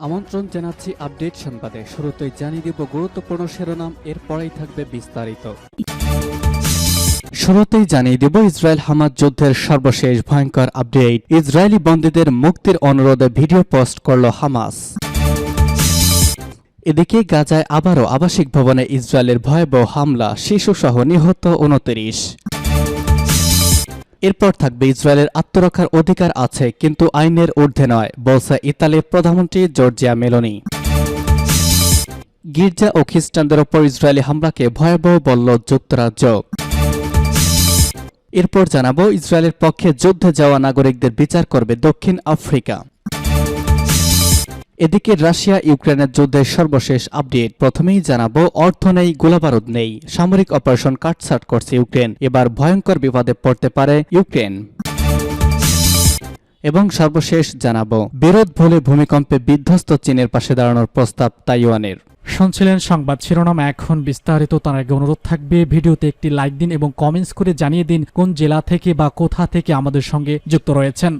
আমন্ত্রণ জানাচ্ছি আপডেট সংবাদে। শুরুতেই জানিয়ে দিব গুরুত্বপূর্ণ শিরোনাম, এরপরেই থাকবে বিস্তারিত। শুরুতেই জানিয়ে দেব ইসরায়েল হামাস যুদ্ধের সর্বশেষ ভয়ঙ্কর আপডেট। ইসরায়েলি বন্দীদের মুক্তির অনুরোধে ভিডিও পোস্ট করল হামাস। এদিকে গাজায় আবারও আবাসিক ভবনে ইসরায়েলের ভয়াবহ হামলা, শিশুসহ নিহত 29। এরপর থাকবে ইসরায়েলের আত্মরক্ষার অধিকার আছে কিন্তু আইনের ঊর্ধ্বে নয়, বলছে ইতালির প্রধানমন্ত্রী জর্জিয়া মেলোনি। গির্জা ও খ্রিস্টানদের ওপর ইসরায়েলি হামলাকে ভয়াবহ বলল যুক্তরাজ্য। এরপর জানাবো ইসরায়েলের পক্ষে যুদ্ধে যাওয়া নাগরিকদের বিচার করবে দক্ষিণ আফ্রিকা। এদিকে রাশিয়া ইউক্রেনের যুদ্ধের সর্বশেষ আপডেট। প্রথমেই জানাবো অর্থ নেই, গোলাবারুদ নেই, সামরিক অপারেশন কাটছাট করছে ইউক্রেন। এবার ভয়ঙ্কর বিপদে পড়তে পারে ইউক্রেন। এবং সর্বশেষ জানাবো বিরোধ ভুলে ভূমিকম্পে বিধ্বস্ত চীনের পাশে দাঁড়ানোর প্রস্তাব তাইওয়ানের। শুনছিলেন সংবাদ শিরোনাম, এখন বিস্তারিত। তার আগে অনুরোধ থাকবে ভিডিওতে একটি লাইক দিন এবং কমেন্টস করে জানিয়ে দিন কোন জেলা থেকে বা কোথা থেকে আমাদের সঙ্গে যুক্ত রয়েছেন।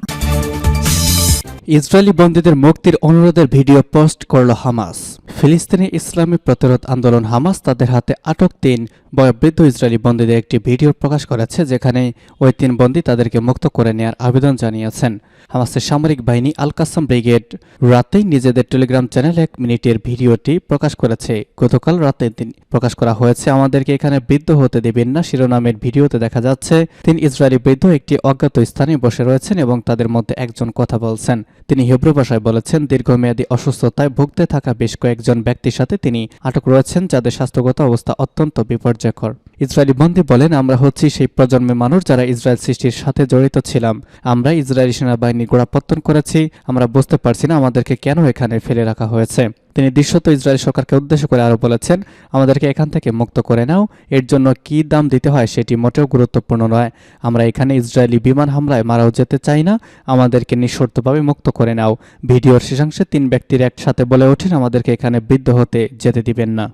ইসরায়েলি বন্দীদের মুক্তির অনুরোধের ভিডিও পোস্ট করল হামাস। ফিলিস্তিনি ইসলামী প্রতিরোধ আন্দোলন হামাস তাদের হাতে আটক 3 বয়োবৃদ্ধ ইসরায়েলি বন্দীদের একটি ভিডিও প্রকাশ করেছে, যেখানে ওই 3 বন্দী তাদেরকে মুক্ত করে নেওয়ার আবেদন জানিয়েছেন। হামাসের সামরিক বাহিনী আল কাসাম ব্রিগেড রাতেই নিজেদের টেলিগ্রাম চ্যানেল 1 মিনিটের ভিডিওটি প্রকাশ করেছে। গতকাল রাতে প্রকাশ করা হয়েছে। আমাদেরকে এখানে বৃদ্ধ হতে দেবেন না শিরোনামের ভিডিওতে দেখা যাচ্ছে 3 ইসরায়েলি বৃদ্ধ একটি অজ্ঞাত স্থানে বসে রয়েছেন এবং তাদের মধ্যে একজন কথা বলছেন। তিনি হিব্রু ভাষায় বলেছেন, দীর্ঘমেয়াদী অসুস্থতায় ভুগতে থাকা বেশ কয়েকজন ব্যক্তির সাথে তিনি আটক রয়েছেন, যাদের স্বাস্থ্যগত অবস্থা অত্যন্ত বিপর্যয়কর। ইসরায়েলি বন্দী বলেন, আমরা হচ্ছি সেই প্রজন্মের মানুষ যারা ইসরায়েল সৃষ্টির সাথে জড়িত ছিলাম। আমরা ইসরায়েলি সেনাবাহিনীর গোড়াপত্তন করেছি। আমরা বুঝতে পারছি না আমাদেরকে কেন এখানে ফেলে রাখা হয়েছে। তিনি দৃশ্যত ইসরায়েল সরকারকে উদ্দেশ্য করে আরও বলেছেন, আমাদেরকে এখান থেকে মুক্ত করে নাও। এর জন্য কী দাম দিতে হয় সেটি মোটেও গুরুত্বপূর্ণ নয়। আমরা এখানে ইসরায়েলি বিমান হামলায় মারাও যেতে চাই না। আমাদেরকে নিঃশর্তভাবে মুক্ত করে নাও। ভিডিওর শেষাংশে 3 ব্যক্তির একসাথে বলে ওঠেন, আমাদেরকে এখানে বৃদ্ধ হতে যেতে দিবেন না।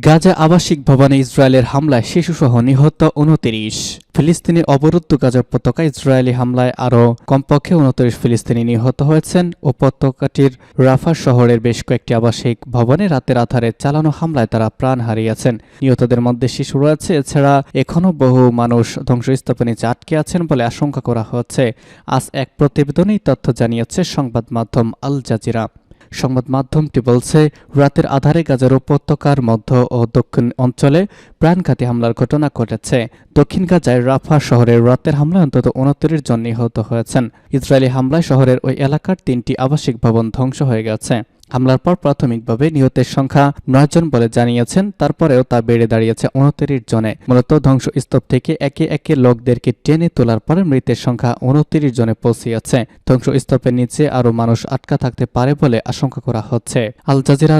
গাজা আবাসিক ভবনে ইসরায়েলের হামলায় শিশুসহ নিহত 29। ফিলিস্তিনের অবরুদ্ধ গাজা উপত্যকা ইসরায়েলি হামলায় আরও কমপক্ষে 29 ফিলিস্তিনি নিহত হয়েছেন। উপত্যকাটির রাফা শহরের বেশ কয়েকটি আবাসিক ভবনে রাতের আধারে চালানো হামলায় তারা প্রাণ হারিয়েছেন। নিহতদের মধ্যে শিশু রয়েছে। এছাড়া এখনও বহু মানুষ ধ্বংসস্তূপের নিচে আটকে আছেন বলে আশঙ্কা করা হচ্ছে। আজ এক প্রতিবেদনেই তথ্য জানিয়েছে সংবাদ মাধ্যম আল জাজিরা। সংবাদ মাধ্যমটি বলছে, রাতের আধারে গাজার উপত্যকার মধ্য ও দক্ষিণ অঞ্চলে প্রাণঘাতী হামলার ঘটনা ঘটেছে। দক্ষিণ গাজায় রাফা শহরের রাতের হামলায় অন্তত 29 জন নিহত হয়েছেন। ইসরায়েলি হামলায় শহরের ওই এলাকার 3টি আবাসিক ভবন ধ্বংস হয়ে গেছে। হামলার পর প্রাথমিকভাবে নিহতের সংখ্যা 9 জন বলে জানিয়েছেন। তারপরেও তা বেড়ে দাঁড়িয়েছে 29 জনে। মূলত ধ্বংসস্তূপ থেকে একে একে লোকদেরকে টেনে তোলার পরে মৃতের সংখ্যা 29 জনে পৌঁছিয়েছে। ধ্বংসস্তূপের নিচে আরও মানুষ আটকা থাকতে পারে বলে আশঙ্কা করা হচ্ছে। আল জাজিরা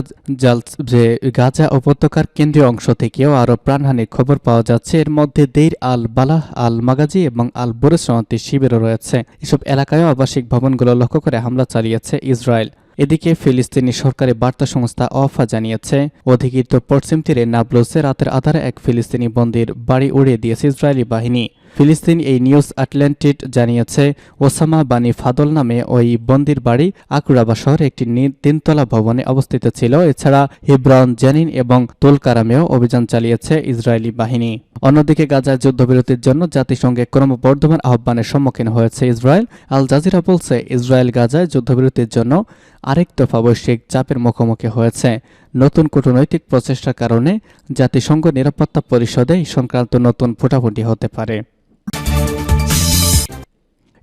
যে গাজা উপত্যকার কেন্দ্রীয় অংশ থেকেও আরও প্রাণহানির খবর পাওয়া যাচ্ছে। এর মধ্যে দেইর আল বালাহ, আল মাগাজি এবং আল বুরেস শরণার্থী শিবিরও রয়েছে। এসব এলাকায়ও আবাসিক ভবনগুলো লক্ষ্য করে হামলা চালিয়েছে ইসরায়েল। এদিকে ফিলিস্তিনি সরকারি বার্তা সংস্থা ওয়াফা জানিয়েছে, অধিকৃত পশ্চিম তীরে নাবলুসে রাতের আধারে এক ফিলিস্তিনি বন্দীর বাড়ি উড়িয়ে দিয়েছে ইসরায়েলি বাহিনী। ফিলিস্তিন এই নিউজ আটলান্টিড জানিয়েছে, ওসামা বানি ফাদল নামে ওই বন্দির বাড়ি আকুরাবা শহরে একটি 3তলা ভবনে অবস্থিত ছিল। এছাড়া হিব্রন, জেনিন এবং তুলকারামেও অভিযান চালিয়েছে ইসরায়েলি বাহিনী। অন্যদিকে গাজায় যুদ্ধবিরতির জন্য জাতিসংঘের ক্রমবর্ধমান আহ্বানের সম্মুখীন হয়েছে ইসরায়েল। আল জাজিরা বলছে, ইসরায়েল গাজায় যুদ্ধবিরতির জন্য আরেক দফা বৈশ্বিক চাপের মুখোমুখি হয়েছে। নতুন কূটনৈতিক প্রচেষ্টার কারণে জাতিসংঘ নিরাপত্তা পরিষদে এই সংক্রান্ত নতুন ভোটাভুটি হতে পারে।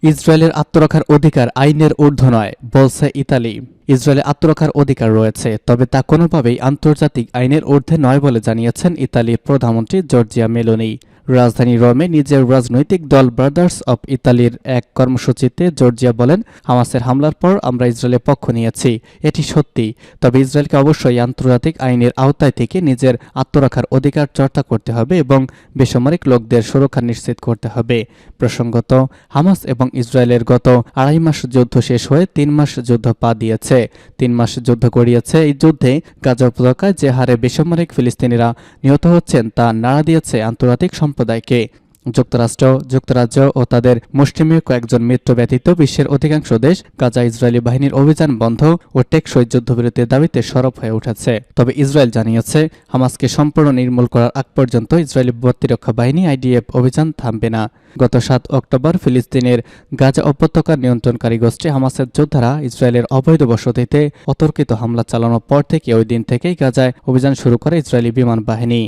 ইসরায়েলের আত্মরক্ষার অধিকার আইনের ঊর্ধ্বে নয়, বলছে ইতালি। ইসরায়েলের আত্মরক্ষার অধিকার রয়েছে, তবে তা কোনোভাবেই আন্তর্জাতিক আইনের ঊর্ধ্বে নয় বলে জানিয়েছেন ইতালির প্রধানমন্ত্রী জর্জিয়া মেলোনি। রাজধানী রোমে নিজের রাজনৈতিক দল ব্রাদার্স অব ইতালির এক কর্মসূচিতে জর্জিয়া বলেন, হামাসের হামলার পর আমরা ইসরায়েলের পক্ষ নিয়েছি। এটি সত্যি, তবে ইসরায়েলকে অবশ্যই আন্তর্জাতিক আইনের আওতায় থেকে নিজের আত্মরক্ষার অধিকার চর্চা করতে হবে এবং বেসামরিক লোকদের সুরক্ষা নিশ্চিত করতে হবে। প্রসঙ্গত, হামাস এবং ইসরায়েলের গত 2.5 মাস যুদ্ধ শেষ হয়ে 3 মাস যুদ্ধ পা দিয়েছে। 3 মাস যুদ্ধ গড়িয়েছে। এই যুদ্ধে গাজা উপত্যকায় যে হারে বেসামরিক ফিলিস্তিনিরা নিহত হচ্ছেন তা নাড়া দিয়েছে আন্তর্জাতিক সম্প্রদায়কে। যুক্তরাজ্য ও তাদের মুষ্টিমেয় কয়েকজন মিত্র ব্যতীত বিশ্বের অধিকাংশ দেশ গাজা ইসরায়েলি বাহিনীর অভিযান বন্ধ ও টেকসই যুদ্ধবিরতির দাবিতে সরব হয়ে উঠেছে। তবে ইসরায়েল জানিয়েছে, হামাসকে সম্পূর্ণ নির্মূল করার আগ পর্যন্ত ইসরায়েলি প্রতিরক্ষা বাহিনী IDF অভিযান থামবে না। গত 7 অক্টোবর ফিলিস্তিনের গাজা উপত্যকার নিয়ন্ত্রণকারী গোষ্ঠী হামাসের যোদ্ধারা ইসরায়েলের অবৈধ বসতিতে অতর্কিত হামলা চালানোর পর থেকে ওই দিন থেকেই গাজায় অভিযান শুরু করে ইসরায়েলি বিমান বাহিনী।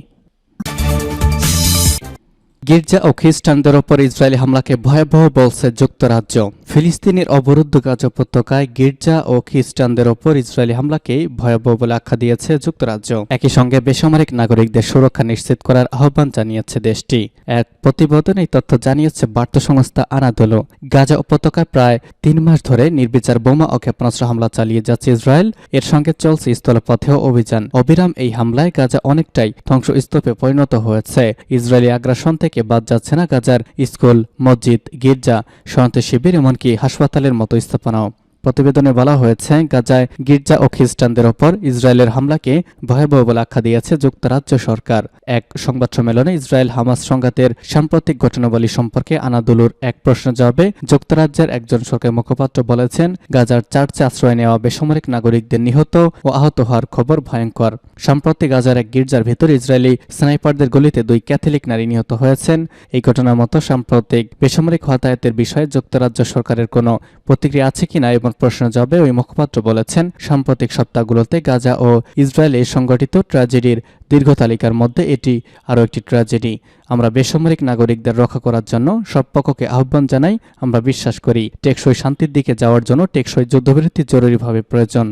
গির্জা ও খ্রিস্টানদের ওপর ইসরায়েলি হামলাকে ভয়াবহ বলছে যুক্তরাজ্য। ফিলিস্তিনের অবরুদ্ধ গাজা উপত্যকায় গির্জা ও খ্রিস্টানদের ওপর ইসরায়েলি হামলাকে ভয়াবহ বলে আখ্যা দিয়েছে যুক্তরাজ্য। একই সঙ্গে বেসামরিক নাগরিকদের সুরক্ষা নিশ্চিত করার আহ্বান জানিয়েছে দেশটি। এক প্রতিবেদনে এই তথ্য জানিয়েছে বার্তা সংস্থা আনাদোলো। গাজা উপত্যকায় প্রায় 3 মাস ধরে নির্বিচার বোমা ও ক্ষেপণাস্ত্র হামলা চালিয়ে যাচ্ছে ইসরায়েল। এর সঙ্গে চলছে স্থলপথেও অভিযান। অবিরাম এই হামলায় গাজা অনেকটাই ধ্বংসস্তূপে পরিণত হয়েছে। ইসরায়েলি আগ্রাসন থেকে বাদ যাচ্ছে না গাজার স্কুল, মসজিদ, গির্জা, শরণার্থী শিবির, এমনকি হাসপাতালের মতো স্থাপনাও। প্রতিবেদনে বলা হয়েছে, গাজায় গির্জা ও খ্রিস্টানদের ওপর ইসরায়েলের হামলাকে ভয়াবহ বলে আখ্যা দিয়েছে যুক্তরাজ্য সরকার। এক সংবাদ সম্মেলনে ইসরায়েল হামাস সংঘাতের সাম্প্রতিক ঘটনাবলী সম্পর্কে আনাদোলুর এক প্রশ্নের জবাবে যুক্তরাজ্যের একজন সরকারি মুখপাত্র বলেছেন, গাজার চার্চে আশ্রয় নেওয়া বেসামরিক নাগরিকদের নিহত ও আহত হওয়ার খবর ভয়ঙ্কর। সম্প্রতি গাজার এক গির্জার ভেতর ইসরায়েলি স্নাইপারদের গুলিতে 2 ক্যাথলিক নারী নিহত হয়েছেন। এই ঘটনার মতো সাম্প্রতিক বেসামরিক হতাহতের বিষয়ে যুক্তরাজ্য সরকারের কোনো প্রতিক্রিয়া আছে কিনা এবং প্রশ্নের জবাবে ওই মুখপাত্র বলেছেন, সাম্প্রতিক সপ্তাহগুলোতে গাজা ও ইসরায়েলে সংঘটিত ট্র্যাজেডির দীর্ঘ তালিকার মধ্যে এটি আরও একটি ট্র্যাজেডি। আমরা বেসামরিক নাগরিকদের রক্ষা করার জন্য সব পক্ষকে আহ্বান জানাই। আমরা বিশ্বাস করি টেকসই শান্তির দিকে যাওয়ার জন্য টেকসই যুদ্ধবিরতি জরুরিভাবে প্রয়োজন।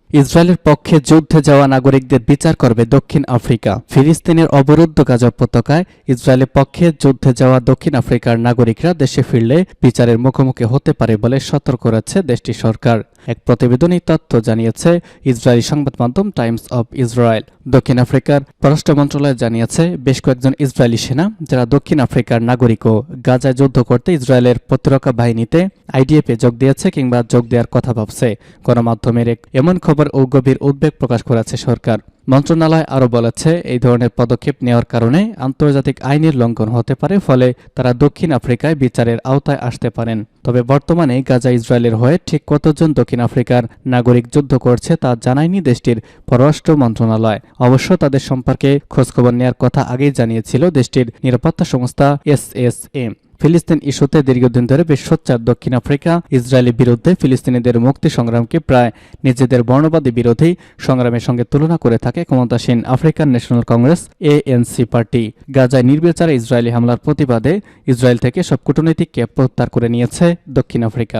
ইসরায়েলের পক্ষে যুদ্ধে যাওয়া নাগরিকদের বিচার করবে দক্ষিণ আফ্রিকা। ফিলিস্তিনের অবরুদ্ধ গাজা উপত্যকায় ইসরায়েলের পক্ষে যুদ্ধে যাওয়া দক্ষিণ আফ্রিকার নাগরিকরা দেশে ফিরলে বিচারের মুখোমুখি হতে পারে বলে সতর্ক করেছে দেশটির সরকার। এক প্রতিবেদনে তথ্য জানিয়েছে ইসরায়েলি সংবাদ মাধ্যম টাইমস অব ইসরায়েল। দক্ষিণ আফ্রিকার পররাষ্ট্র মন্ত্রণালয় জানিয়েছে, বেশ কয়েকজন ইসরায়েলি সেনা যারা দক্ষিণ আফ্রিকার নাগরিক ও গাজায় যুদ্ধ করতে ইসরায়েলের প্রতিরক্ষা বাহিনীতে IDF-এ যোগ দিয়েছে কিংবা যোগ দেওয়ার কথা ভাবছে। গণমাধ্যমের এমন খবর ও গভীর উদ্বেগ প্রকাশ করেছে সরকার। মন্ত্রণালয় আরও বলেছে, এই ধরনের পদক্ষেপ নেওয়ার কারণে আন্তর্জাতিক আইনের লঙ্ঘন হতে পারে, ফলে তারা দক্ষিণ আফ্রিকায় বিচারের আওতায় আসতে পারেন। তবে বর্তমানে গাজা ইসরায়েলের হয়ে ঠিক কতজন দক্ষিণ আফ্রিকার নাগরিক যুদ্ধ করছে তা জানায়নি দেশটির পররাষ্ট্র মন্ত্রণালয়। অবশ্য তাদের সম্পর্কে খোঁজখবর নেওয়ার কথা আগেই জানিয়েছিল দেশটির নিরাপত্তা সংস্থা SSM। ফিলিস্তিন ইস্যুতে দীর্ঘদিন ধরে বেশ সোচ্চার দক্ষিণ আফ্রিকা ইসরায়েলের বিরুদ্ধে ফিলিস্তিনিদের মুক্তি সংগ্রামকে প্রায় নিজেদের বর্ণবাদী বিরোধী সংগ্রামের সঙ্গে তুলনা করে থাকে ক্ষমতাসীন African national Congress ANC party. গাজায় নির্বিচারে ইসরায়েলি হামলার প্রতিবাদে ইসরায়েল থেকে সব কূটনীতিককে প্রত্যাহার করে নিয়েছে দক্ষিণ আফ্রিকা।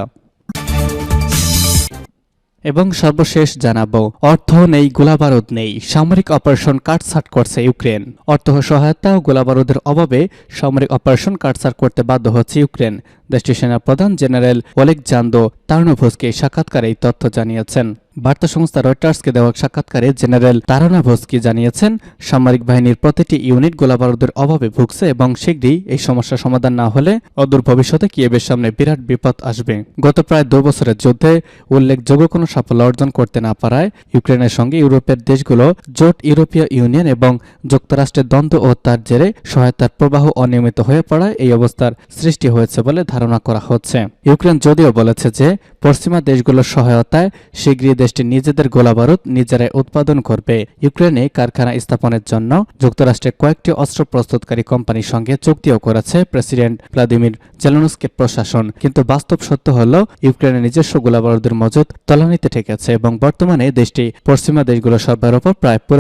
এবং সর্বশেষ জানাবো, অর্থ নেই, গোলাবারুদ নেই, সামরিক অপারেশন কাটছাঁট করছে ইউক্রেন। অর্থ সহায়তা ও গোলাবারুদের অভাবে সামরিক অপারেশন কাটছাঁট করতে বাধ্য হচ্ছে ইউক্রেন। দেশটির সেনাপ্রধান জেনারেল ওলেকজান্দ্র তারনোভস্কি সাক্ষাৎকারে এই তথ্য জানিয়েছেন। বার্তা সংস্থা রয়টার্সকে দেওয়া সাক্ষাৎকারে জেনারেল তারানাভস্কি জানিয়েছেন, সামরিক বাহিনীর প্রতিটি ইউনিট গোলাবারুদের অভাবে ভুগছে এবং শীঘ্রই এই সমস্যার সমাধান না হলে অদূর ভবিষ্যতে কিয়েভের সামনে বিরাট বিপদ আসবে। গত প্রায় 2 বছরের যুদ্ধে উল্লেখযোগ্য কোনো সাফল্য অর্জন করতে না পারায় ইউক্রেনের সঙ্গে ইউরোপের দেশগুলো জোট ইউরোপীয় ইউনিয়ন এবং যুক্তরাষ্ট্রের দ্বন্দ্ব ও তার জেরে সহায়তার প্রবাহ অনিয়মিত হয়ে পড়ায় এই অবস্থার সৃষ্টি হয়েছে বলে ধারণা করা হচ্ছে। ইউক্রেন যদিও বলেছে যে পশ্চিমা দেশগুলোর সহায়তায় শীঘ্রই দেশটি নিজেদের গোলাবারুদ নিজেরাই উৎপাদন করবে। ইউক্রেনে কারখানা স্থাপনের জন্য যুক্তরাষ্ট্রের কয়েকটি অস্ত্র প্রস্তুতকারী কোম্পানির সঙ্গে চুক্তিও করেছে প্রেসিডেন্ট ভ্লাদিমির জেলেনস্কির প্রশাসন। কিন্তু বাস্তব সত্য হল ইউক্রেনের নিজস্ব গোলাবারুদের মজুদ তলানিতে ঠেকেছে এবং বর্তমানে দেশটি পশ্চিমা দেশগুলোর সরবরাহের উপর প্রায়